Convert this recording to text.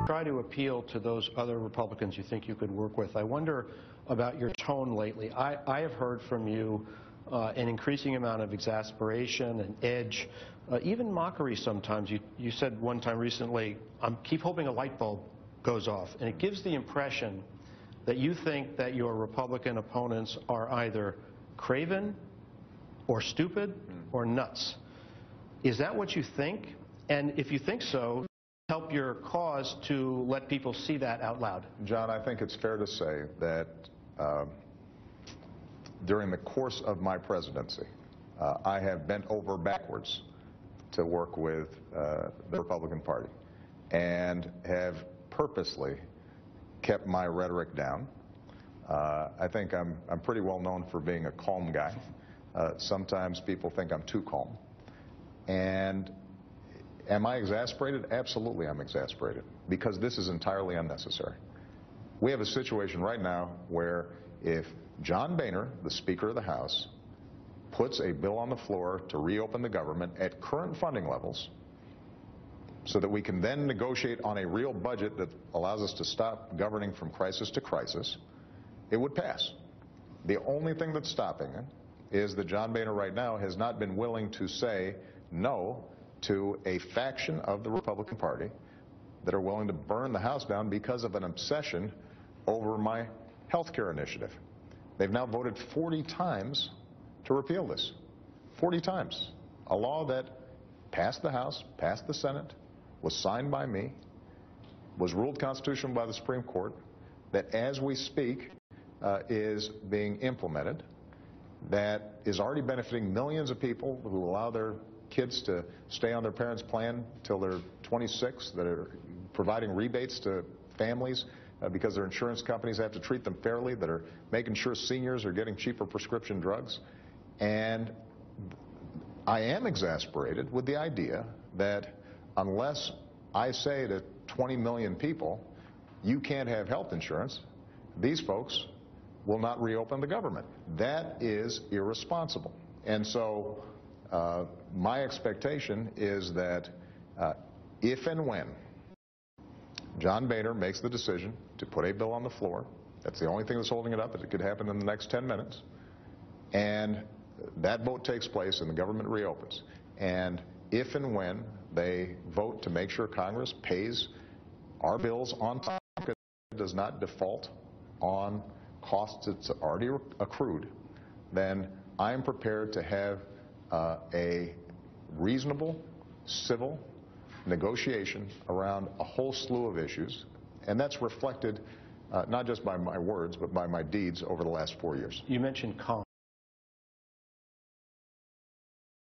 try to appeal to those other Republicans you think you could work with. I wonder about your tone lately. I have heard from you an increasing amount of exasperation and edge, even mockery sometimes. You said one time recently, keep hoping a light bulb goes off. And it gives the impression that you think that your Republican opponents are either craven or stupid or nuts. Is that what you think? And if you think so, help your cause to let people see that out loud. John, I think it's fair to say that during the course of my presidency, I have bent over backwards to work with the Republican Party and have purposely kept my rhetoric down. I think I'm pretty well known for being a calm guy. Sometimes people think I'm too calm. And am I exasperated? Absolutely I'm exasperated, because this is entirely unnecessary. We have a situation right now where if John Boehner, the Speaker of the House, puts a bill on the floor to reopen the government at current funding levels so that we can then negotiate on a real budget that allows us to stop governing from crisis to crisis, it would pass. The only thing that's stopping it is that John Boehner right now has not been willing to say no to a faction of the Republican Party that are willing to burn the House down because of an obsession over my health care initiative. They've now voted 40 times to repeal this. 40 times. A law that passed the House, passed the Senate, was signed by me, was ruled constitutional by the Supreme Court, that as we speak is being implemented, that is already benefiting millions of people who allow their kids to stay on their parents' plan till they're 26, that are providing rebates to families because their insurance companies have to treat them fairly, that are making sure seniors are getting cheaper prescription drugs. And I am exasperated with the idea that unless I say to 20 million people, you can't have health insurance, these folks will not reopen the government. That is irresponsible. And so my expectation is that if and when John Boehner makes the decision to put a bill on the floor, that's the only thing that's holding it up, it could happen in the next 10 minutes, and that vote takes place and the government reopens. And if and when they vote to make sure Congress pays our bills on time, does not default on costs it's already accrued, then I am prepared to have a reasonable, civil negotiation around a whole slew of issues, and that's reflected not just by my words, but by my deeds over the last 4 years. You mentioned calm.